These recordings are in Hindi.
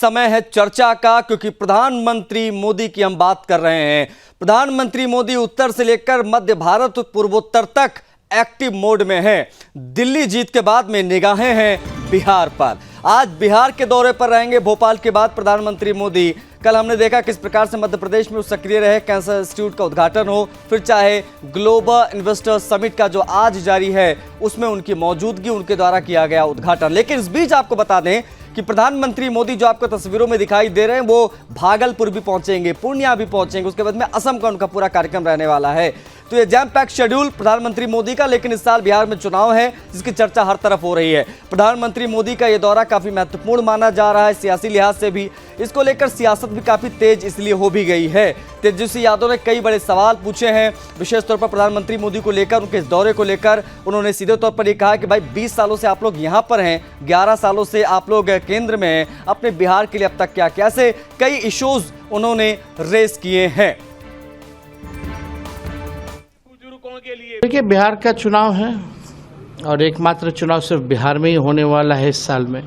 समय है चर्चा का, क्योंकि प्रधानमंत्री मोदी की हम बात कर रहे हैं। प्रधानमंत्री मोदी उत्तर से लेकर मध्य भारत और पूर्वोत्तर तक एक्टिव मोड में है। दिल्ली जीत के बाद में निगाहें हैं बिहार पर। आज बिहार के दौरे पर रहेंगे भोपाल के बाद प्रधानमंत्री मोदी। कल हमने देखा किस प्रकार से मध्य प्रदेश में सक्रिय रहे, कैंसर इंस्टीट्यूट का उद्घाटन हो, फिर चाहे ग्लोबल इन्वेस्टर समिट का जो आज जारी है उसमें उनकी मौजूदगी, उनके द्वारा किया गया उद्घाटन। लेकिन इस बीच आपको बता दें कि प्रधानमंत्री मोदी जो आपको तस्वीरों में दिखाई दे रहे हैं वो भागलपुर भी पहुंचेंगे, पूर्णिया भी पहुंचेंगे, उसके बाद में असम का उनका पूरा कार्यक्रम रहने वाला है। तो ये जैम पैक शेड्यूल प्रधानमंत्री मोदी का। लेकिन इस साल बिहार में चुनाव है जिसकी चर्चा हर तरफ हो रही है। प्रधानमंत्री मोदी का ये दौरा काफी महत्वपूर्ण माना जा रहा है सियासी लिहाज से भी। इसको लेकर सियासत भी काफी तेज इसलिए हो भी गई है। तेजस्वी यादव ने कई बड़े सवाल पूछे हैं, विशेष तौर पर प्रधानमंत्री मोदी को लेकर, उनके इस दौरे को लेकर। उन्होंने सीधे तौर पर ये कहा कि भाई 20 सालों से आप लोग यहाँ पर हैं, 11 सालों से आप लोग केंद्र में हैं, अपने बिहार के लिए अब तक क्या क्या, ऐसे कई इश्यूज उन्होंने रेस किए हैं। देखिए, बिहार का चुनाव है और एकमात्र चुनाव सिर्फ बिहार में ही होने वाला है इस साल में।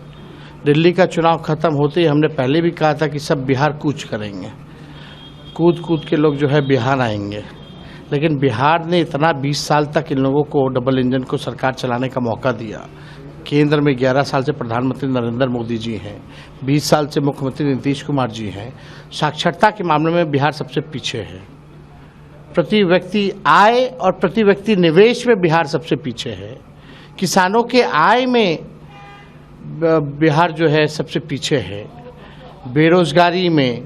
दिल्ली का चुनाव खत्म होते ही हमने पहले भी कहा था कि सब बिहार कूच करेंगे, कूद कूद के लोग जो है बिहार आएंगे। लेकिन बिहार ने इतना 20 साल तक इन लोगों को डबल इंजन को सरकार चलाने का मौका दिया। केंद्र में 11 साल से प्रधानमंत्री नरेंद्र मोदी जी हैं, 20 साल से मुख्यमंत्री नीतीश कुमार जी हैं। साक्षरता के मामले में बिहार सबसे पीछे है। प्रति व्यक्ति आय और प्रति व्यक्ति निवेश में बिहार सबसे पीछे है। किसानों के आय में बिहार जो है सबसे पीछे है। बेरोजगारी में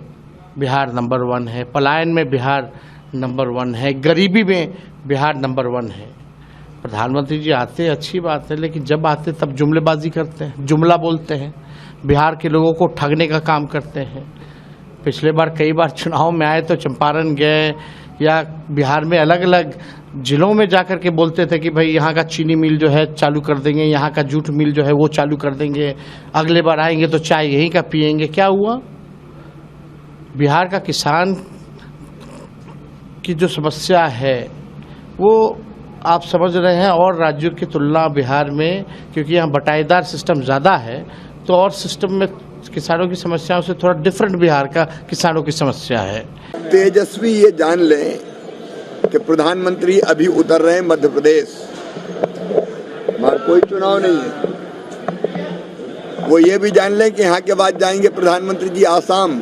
बिहार नंबर 1 है। पलायन में बिहार नंबर 1 है। गरीबी में बिहार नंबर 1 है। प्रधानमंत्री जी आते हैं, अच्छी बात है, लेकिन जब आते तब जुमलेबाजी करते हैं, जुमला बोलते हैं, बिहार के लोगों को ठगने का काम करते हैं। पिछले बार कई बार चुनाव में आए तो चंपारण गए या बिहार में अलग अलग जिलों में जाकर के बोलते थे कि भाई यहाँ का चीनी मिल जो है चालू कर देंगे, यहाँ का जूट मिल जो है वो चालू कर देंगे, अगले बार आएंगे तो चाय यहीं का पिएंगे। क्या हुआ? बिहार का किसान की जो समस्या है वो आप समझ रहे हैं, और राज्यों की तुलना बिहार में, क्योंकि यहाँ बटाईदार सिस्टम ज़्यादा है तो और सिस्टम में किसानों की समस्याओं से थोड़ा डिफरेंट बिहार का किसानों की समस्या है। तेजस्वी ये जान लें कि प्रधानमंत्री अभी उतर रहे हैं मध्य प्रदेश, वहाँ कोई चुनाव नहीं है। वो ये भी जान लें कि यहाँ के बाद जाएंगे प्रधानमंत्री जी आसाम,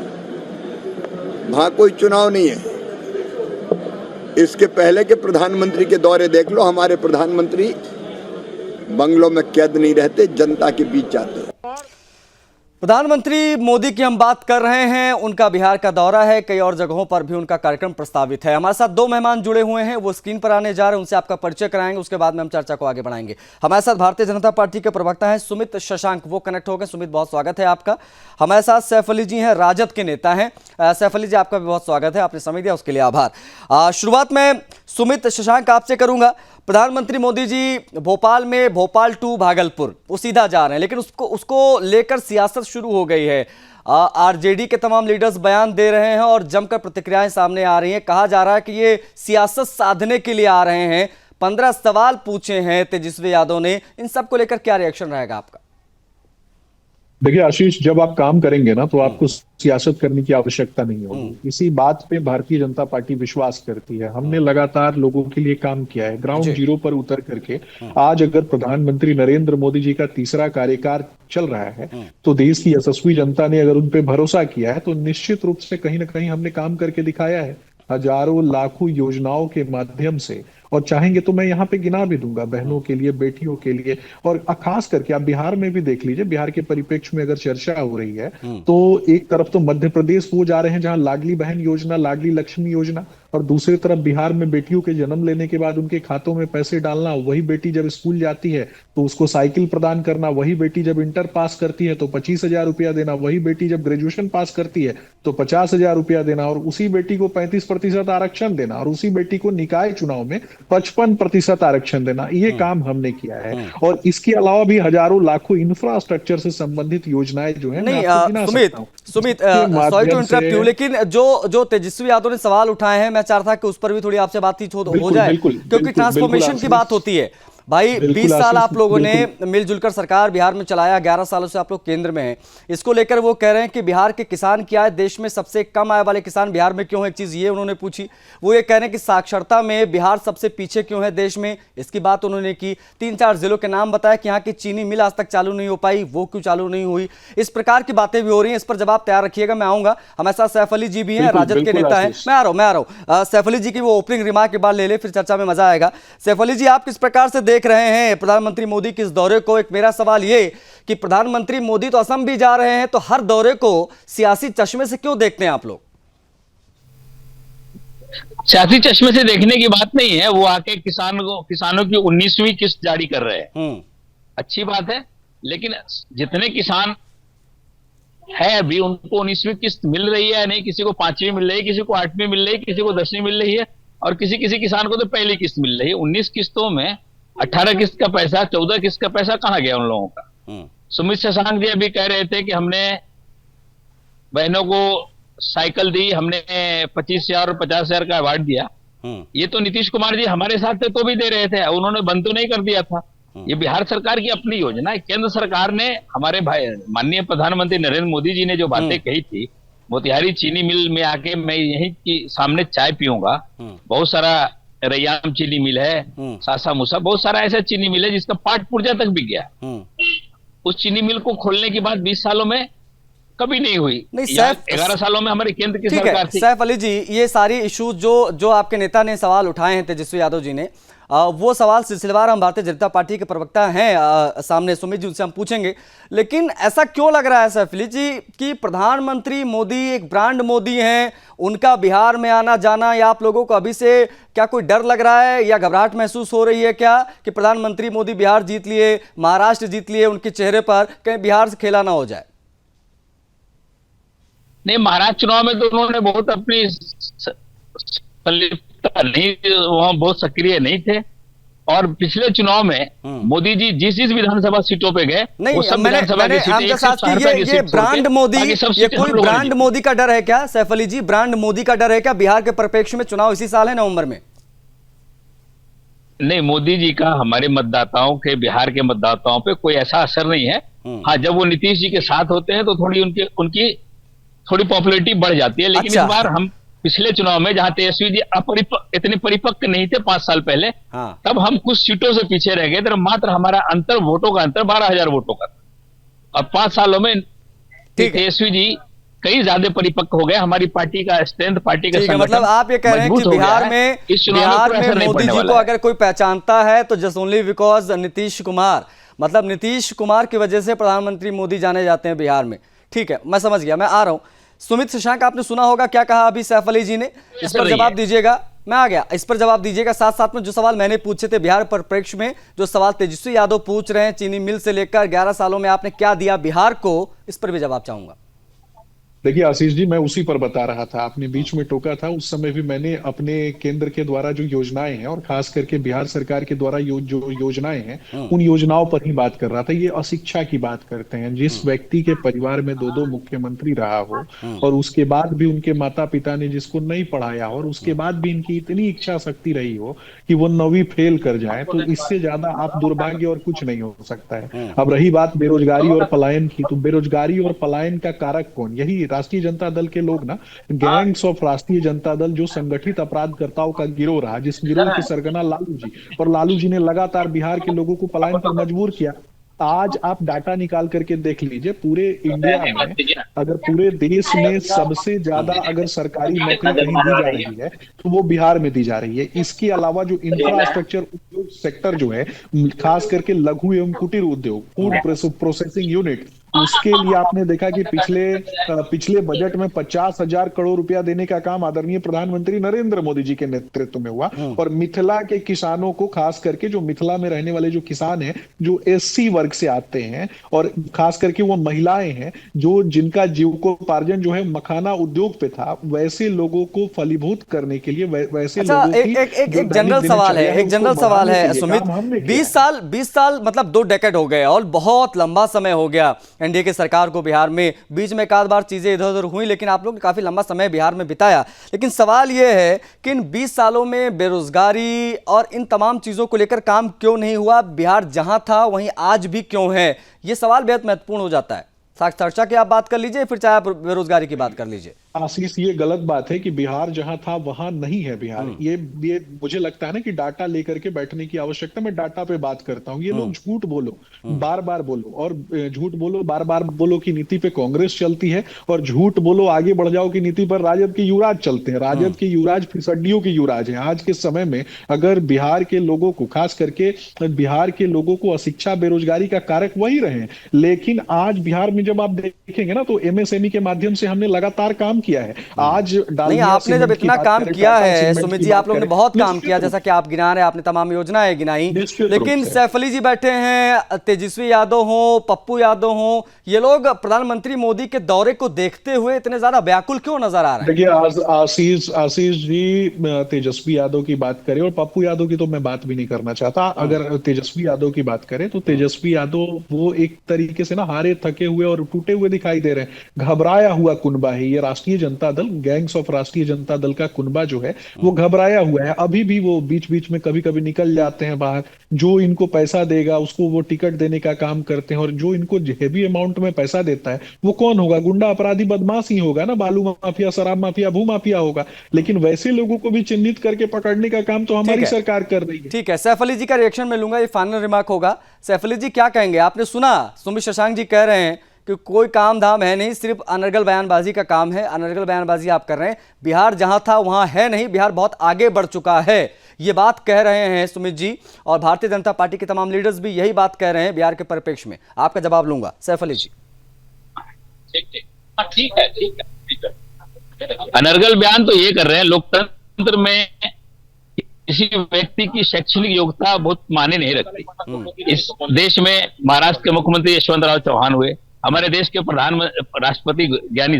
वहाँ कोई चुनाव नहीं है। इसके पहले के प्रधानमंत्री के दौरे देख लो, हमारे प्रधानमंत्री बंगलों में कैद नहीं रहते, जनता के बीच जाते। प्रधानमंत्री मोदी की हम बात कर रहे हैं, उनका बिहार का दौरा है, कई और जगहों पर भी उनका कार्यक्रम प्रस्तावित है। हमारे साथ 2 मेहमान जुड़े हुए हैं, वो स्क्रीन पर आने जा रहे हैं, उनसे आपका परिचय कराएंगे, उसके बाद में हम चर्चा को आगे बढ़ाएंगे। हमारे साथ भारतीय जनता पार्टी के प्रवक्ता हैं सुमित शशांक, वो कनेक्ट हो गए। सुमित, बहुत स्वागत है आपका। हमारे साथ सैफ अली जी हैं, राजद के नेता हैं। सैफ अली जी, आपका भी बहुत स्वागत है, आपने समय दिया उसके लिए आभार। शुरुआत में सुमित शशांक आपसे करूंगा। प्रधानमंत्री मोदी जी भोपाल में, भोपाल टू भागलपुर वो सीधा जा रहे हैं, लेकिन उसको लेकर सियासत शुरू हो गई है। आरजेडी के तमाम लीडर्स बयान दे रहे हैं और जमकर प्रतिक्रियाएं सामने आ रही हैं। कहा जा रहा है कि ये सियासत साधने के लिए आ रहे हैं। 15 सवाल पूछे हैं तेजस्वी यादव ने, इन सब को लेकर क्या रिएक्शन रहेगा आपका? देखिए आशीष, जब आप काम करेंगे ना तो आपको सियासत करने की आवश्यकता नहीं होगी। इसी बात पे भारतीय जनता पार्टी विश्वास करती है। हमने लगातार लोगों के लिए काम किया है, ग्राउंड जीरो पर उतर करके। आज अगर प्रधानमंत्री नरेंद्र मोदी जी का तीसरा कार्यकाल चल रहा है तो देश की यशस्वी जनता ने अगर उन पे भरोसा किया है तो निश्चित रूप से कहीं ना कहीं हमने काम करके दिखाया है। हजारों लाखों योजनाओं के माध्यम से, और चाहेंगे तो मैं यहाँ पे गिना भी दूंगा, बहनों के लिए, बेटियों के लिए, और खास करके आप बिहार में भी देख लीजिए। बिहार के परिप्रेक्ष्य में अगर चर्चा हो रही है तो एक तरफ तो मध्य प्रदेश वो जा रहे हैं जहां लाडली बहन योजना, लाडली लक्ष्मी योजना, और दूसरी तरफ बिहार में बेटियों के जन्म लेने के बाद उनके खातों में पैसे डालना। वही बेटी जब स्कूल जाती है तो उसको साइकिल प्रदान करना, वही बेटी जब इंटर पास करती है तो 25,000 रुपया देना, वही बेटी जब ग्रेजुएशन पास करती है तो 50,000 रुपया देना, और उसी बेटी को 35% आरक्षण देना, और उसी बेटी को निकाय चुनाव में 55% आरक्षण देना। ये काम हमने किया है। और इसके अलावा भी हजारों लाखों इंफ्रास्ट्रक्चर से संबंधित योजनाएं जो है। नहीं Sumit, sorry to interrupt you, लेकिन जो तेजस्वी यादव ने सवाल उठाए हैं, मैं चाहता था कि उस पर भी थोड़ी आपसे बातचीत हो जाए, क्योंकि ट्रांसफॉर्मेशन की बात होती है। भाई बिल्कुल 20 साल आशीष, आप लोगों ने बिल्कुल। मिलजुल कर सरकार बिहार में चलाया, 11 सालों से आप लोग केंद्र में हैं। इसको लेकर वो कह रहे हैं कि बिहार के किसान क्या है, देश में सबसे कम आय वाले किसान बिहार में क्यों है, एक चीज ये उन्होंने पूछी। वो ये कह रहे हैं कि साक्षरता में बिहार सबसे पीछे क्यों है देश में, इसकी बात उन्होंने की। 3-4 जिलों के नाम बताया कि यहाँ की चीनी मिल आज तक चालू नहीं हो पाई, वो क्यों चालू नहीं हुई। इस प्रकार की बातें भी हो रही हैं, इस पर जवाब तैयार रखिएगा, मैं आऊंगा। हमारे साथ सैफ अली जी भी हैं, बिल्कुल, राजद के बिल्कुल नेता हैं। आशीष। मैं आ रहा हूं सैफ अली जी की वो ओपनिंग रिमार्क के बाद ले ले, फिर चर्चा में मजा आएगा। सैफ अली जी, आप किस प्रकार से देख रहे हैं प्रधानमंत्री मोदी के इस दौरे को? एक मेरा सवाल ये कि प्रधानमंत्री मोदी तो असम भी जा रहे हैं, तो हर दौरे को सियासी चश्मे से क्यों देखते हैं आप लोग? सियासी चश्मे से देखने की बात नहीं है, वो आके किसानों की 19वीं किस्त जारी कर रहे हैं। अच्छी बात है, लेकिन जितने किसान है अभी उनको 19वीं किस्त मिल रही है नहीं, किसी को 5वीं मिल रही है, किसी को 8वीं मिल रही है, किसी को 10वीं मिल रही है, और किसी किसान को तो पहली किस्त मिल रही है। 19 किस्तों में 18 किस्त का पैसा, 14 किस्त का पैसा कहां गया उन लोगों का? सुमित शशांक जी अभी कह रहे थे कि हमने बहनों को साइकिल दी, हमने 25,000 और 50,000 का अवार्ड दिया। ये तो नीतीश कुमार जी हमारे साथ थे तो भी दे रहे थे, उन्होंने बंद तो नहीं कर दिया था। ये बिहार सरकार की अपनी योजना है। केंद्र सरकार ने, हमारे भाई माननीय प्रधानमंत्री नरेंद्र मोदी जी ने जो बातें कही थी, मोतिहारी चीनी मिल में आके मैं यहीं की सामने चाय पीऊंगा, बहुत सारा रैयाम चीनी मिल है, सासा मूसा, बहुत सारा ऐसा चीनी मिल है जिसका पाट पुर्जा तक बिक गया। उस चीनी मिल को खोलने की बात 20 सालों में कभी नहीं हुई। नहीं, 11 सालों में हमारे केंद्र की सरकार थी। सैफ अली जी, ये सारी इश्यूज जो आपके नेता ने सवाल उठाए हैं, तेजस्वी यादव जी ने, वो सवाल सिलसिलेवार हम भारतीय जनता पार्टी के प्रवक्ता हैं सामने सुमित जी, उनसे हम पूछेंगे। लेकिन ऐसा क्यों लग रहा है सैफ अली जी कि प्रधानमंत्री मोदी एक ब्रांड मोदी हैं, उनका बिहार में आना जाना, या आप लोगों को अभी से क्या कोई डर लग रहा है या घबराहट महसूस हो रही है क्या कि प्रधानमंत्री मोदी बिहार जीत लिए, महाराष्ट्र जीत लिए, उनके चेहरे पर कहीं बिहार से खेला ना हो जाए? नहीं, महाराष्ट्र चुनाव में तो उन्होंने बहुत अपनी नहीं, वहां बहुत सक्रिय नहीं थे। और पिछले चुनाव में मोदी जी जिस विधानसभा सीटों पे गए, वो सब विधानसभा की सीटें, ये ब्रांड मोदी, ये कोई ब्रांड मोदी का डर है क्या सैफ अली जी? ब्रांड मोदी का डर है क्या बिहार के परिप्रेक्ष्य में? चुनाव इसी साल है नवंबर में। नहीं, मोदी जी का हमारे मतदाताओं के, बिहार के मतदाताओं पे कोई ऐसा असर नहीं है। हाँ, जब वो नीतीश जी के साथ होते हैं तो उनकी थोड़ी पॉपुलैरिटी बढ़ जाती है। लेकिन इस बार हम पिछले चुनाव में, जहां तेजस्वी जी इतने परिपक्व नहीं थे 5 साल पहले, तब हम कुछ सीटों से पीछे रह गए थे। मात्र हमारा वोटों का अंतर 12,000 वोटों का था। अब 5 सालों में तेजस्वी जी कई ज्यादा परिपक्व हो गए। हमारी पार्टी का स्ट्रेंथ, पार्टी का संगठन, मतलब आप ये कह रहे हैं कि बिहार में मोदी जी को अगर कोई पहचानता है तो just only because Nitish Kumar, मतलब नीतीश कुमार की वजह से प्रधानमंत्री मोदी जाने जाते हैं बिहार में। ठीक है, मैं समझ गया, मैं आ रहा हूं। सुमित शशांक, आपने सुना होगा क्या कहा अभी सैफ अली जी ने, इस पर जवाब दीजिएगा। मैं आ गया, इस पर जवाब दीजिएगा। साथ साथ में जो सवाल मैंने पूछे थे बिहार परिप्रेक्ष्य में, जो सवाल तेजस्वी यादव पूछ रहे हैं, चीनी मिल से लेकर 11 सालों में आपने क्या दिया बिहार को, इस पर भी जवाब चाहूंगा। देखिए आशीष जी, मैं उसी पर बता रहा था, आपने बीच में टोका था, उस समय भी मैंने अपने केंद्र के द्वारा जो योजनाएं हैं और खास करके बिहार सरकार के द्वारा जो योजनाएं हैं उन योजनाओं पर ही बात कर रहा था। ये अशिक्षा की बात करते हैं। जिस व्यक्ति के परिवार में 2-2 मुख्यमंत्री रहा हो और उसके बाद भी उनके माता पिता ने जिसको नहीं पढ़ाया हो और उसके बाद भी इनकी इतनी इच्छा शक्ति रही हो कि वो 9वीं फेल कर जाए, तो इससे ज्यादा आप दुर्भाग्य और कुछ नहीं हो सकता है। अब रही बात बेरोजगारी और पलायन की, तो बेरोजगारी और पलायन का कारक कौन? यही राष्ट्रीय जनता दल के लोग ना, गैंग्स ऑफ राष्ट्रीय जनता दल, जो संगठित अपराधकर्ताओं का गिरोह रहा, जिस गिरोह के सरगना लालू जी, और लालू जी ने लगातार बिहार के लोगों को पलायन पर मजबूर किया। आज आप डाटा निकाल करके देख लीजिए, पूरे इंडिया में, अगर पूरे देश में सबसे ज्यादा अगर सरकारी नौकरी कहीं दी जा रही है तो वो बिहार में दी जा रही है। इसके अलावा जो इंफ्रास्ट्रक्चर उद्योग सेक्टर जो है, खास करके लघु एवं कुटीर उद्योग, फूड प्रोसेसिंग यूनिट, उसके लिए आपने देखा कि पिछले बजट में 50,000 करोड़ रुपया देने का काम आदरणीय प्रधानमंत्री नरेंद्र मोदी जी के नेतृत्व में हुआ। और मिथिला के किसानों को, खास करके जो मिथिला में रहने वाले जो किसान हैं, जो SC वर्ग से आते हैं और खास करके वो महिलाएं हैं, जिनका जीविकोपार्जन जो है मखाना उद्योग पे था, वैसे लोगों को फलीभूत करने के लिए वैसे लोगों की एक जनरल सवाल है सुमित। 20 साल मतलब 2 डेकेड हो गए और बहुत लंबा समय हो गया। एनडीए की सरकार को बिहार में। बीच में एक आध बार चीज़ें इधर उधर हुई, लेकिन आप लोग ने काफ़ी लंबा समय बिहार में बिताया। लेकिन सवाल ये है कि इन 20 सालों में बेरोजगारी और इन तमाम चीज़ों को लेकर काम क्यों नहीं हुआ? बिहार जहां था वहीं आज भी क्यों है? ये सवाल बेहद महत्वपूर्ण हो जाता है। साक्षरता की आप बात कर लीजिए, फिर चाहे आप बेरोजगारी की बात कर लीजिए। आशीष, ये गलत बात है कि बिहार जहां था वहां नहीं है बिहार। ये मुझे लगता है ना कि डाटा लेकर के बैठने की आवश्यकता, मैं डाटा पे बात करता हूं। ये लोग झूठ बोलो, बार बार बोलो, और झूठ बोलो बार बार बोलो की नीति पे कांग्रेस चलती है, और झूठ बोलो आगे बढ़ जाओ की नीति पर राजद के युवराज चलते हैं। राजद के युवराज फिसड्डियों के युवराज हैं। आज के समय में अगर बिहार के लोगों को, खास करके बिहार के लोगों को अशिक्षा बेरोजगारी का कारक वही रहे। लेकिन आज बिहार में जब आप देखेंगे ना तो एमएसएमई के माध्यम से हमने लगातार काम किया है। आज नहीं, आपने जब इतना काम किया है सुमित जी, आप लोगों ने बहुत काम किया, जैसा कि आप गिना रहे हैं, आपने तमाम योजनाएं गिनाई। लेकिन सैफ अली जी बैठे हैं, तेजस्वी यादव हो, पप्पू यादव हो, ये लोग प्रधानमंत्री मोदी के दौरे को देखते हुए इतने ज्यादा व्याकुल क्यों नजर आ रहे हैं? देखिए आशीष जी, तेजस्वी यादव की बात करें और पप्पू यादव की तो मैं बात भी नहीं करना चाहता। अगर तेजस्वी यादव की बात करें तो तेजस्वी यादव वो एक तरीके से ना हारे थके हुए और टूटे हुए दिखाई दे रहे हैं। घबराया हुआ कुनबा है ये राष्ट्रीय जनता दल, गैंग्स ऑफ राष्ट्रीय जनता दल का कुनबा जो है वो घबराया हुआ है। अभी भी वो बीच बीच में कभी कभी निकल जाते हैं बाहर। जो इनको पैसा देगा उसको वो टिकट देने का काम करते हैं, और जो इनको हेवी अमाउंट में पैसा देता है वो कौन होगा? गुंडा अपराधी बदमाश ही होगा ना, बालू माफिया, शराब माफिया, भू माफिया होगा। लेकिन वैसे लोगों को भी चिन्हित करके पकड़ने का काम तो हमारी सरकार कर रही है। ठीक है, सैफ अली जी का रिएक्शन मैं लूंगा, ये फाइनल रिमार्क होगा। सैफ अली जी क्या कहेंगे? आपने सुना सुमित शशांक जी कह रहे हैं कि कोई काम धाम है नहीं, सिर्फ अनर्गल बयानबाजी का काम है। अनर्गल बयानबाजी आप कर रहे हैं, बिहार जहां था वहां है नहीं, बिहार बहुत आगे बढ़ चुका है, ये बात कह रहे हैं सुमित जी। और भारतीय जनता पार्टी के तमाम लीडर्स भी यही बात कह रहे हैं बिहार के परिप्रेक्ष्य में। आपका जवाब लूंगा सैफ अली जी। ठीक है। अनर्गल बयान तो ये कर रहे हैं, लोकतंत्र में किसी व्यक्ति की शैक्षणिक योग्यता बहुत मायने नहीं रखती। इस देश में महाराष्ट्र के मुख्यमंत्री यशवंतराव चौहान हुए, हमारे देश के राष्ट्रपति ज्ञानी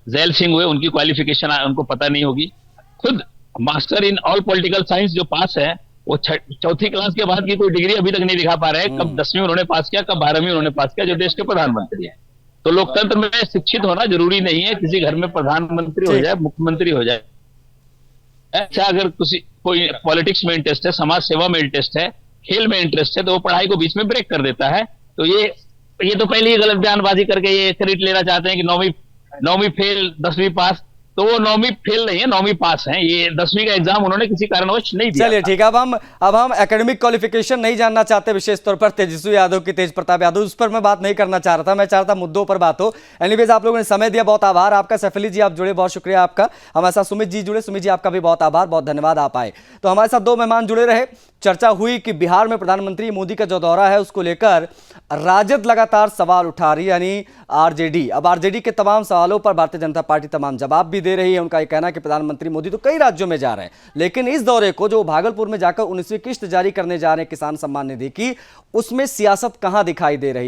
जैल सिंह हुए, उनकी क्वालिफिकेशन उनको पता नहीं होगी। खुद master in all political science जो पास है वो चौथी क्लास के बाद की कोई डिग्री अभी तक नहीं दिखा पा रहे हैं। कब 10वीं उन्होंने पास किया, कब 12वीं उन्होंने पास किया, जो देश के प्रधानमंत्री हैं। तो लोकतंत्र में शिक्षित होना जरूरी नहीं है, किसी घर में प्रधानमंत्री हो जाए, मुख्यमंत्री हो जाए। अच्छा, अगर कोई पॉलिटिक्स में इंटरेस्ट है, समाज सेवा में इंटरेस्ट है, खेल में इंटरेस्ट है, तो वो पढ़ाई को बीच में ब्रेक कर देता है। तो ये तो पहले ही गलत बयानबाजी करके ये क्रेडिट लेना चाहते हैं कि 9वीं फेल 10वीं पास। तो वो 9वीं फेल नहीं है, 9वीं पास है। ये 10वीं का एग्जाम उन्होंने किसी कारणवश नहीं दिया। चलिए ठीक है, अब हम एकेडमिक क्वालिफिकेशन नहीं जानना चाहते, विशेष तौर पर तेजस्वी यादव की, तेज प्रताप यादव, उस पर मैं बात नहीं करना चाह रहा था। मैं चाहता मुद्दों पर बात हो। एनीवेज, आप लोगों ने समय दिया, बहुत आभार आपका। सैफ अली जी आप जुड़े, बहुत शुक्रिया आपका। हमारे साथ सुमित जी जुड़े, सुमित जी आपका भी बहुत आभार, बहुत धन्यवाद आप आए। तो हमारे साथ दो मेहमान जुड़े रहे। चर्चा हुई कि बिहार में प्रधानमंत्री मोदी का जो दौरा है उसको लेकर राजद लगातार सवाल उठा रही है, यानी आरजेडी। अब आरजेडी के तमाम सवालों पर भारतीय जनता पार्टी तमाम जवाब भी दे रही है। उनका यह कहना है कि प्रधानमंत्री मोदी तो कई राज्यों में जा रहे हैं, लेकिन इस दौरे को जो भागलपुर में जाकर 19वीं किश्त जारी करने जा रहे हैं किसान सम्मान निधि की, उसमें सियासत कहां दिखाई दे रही है।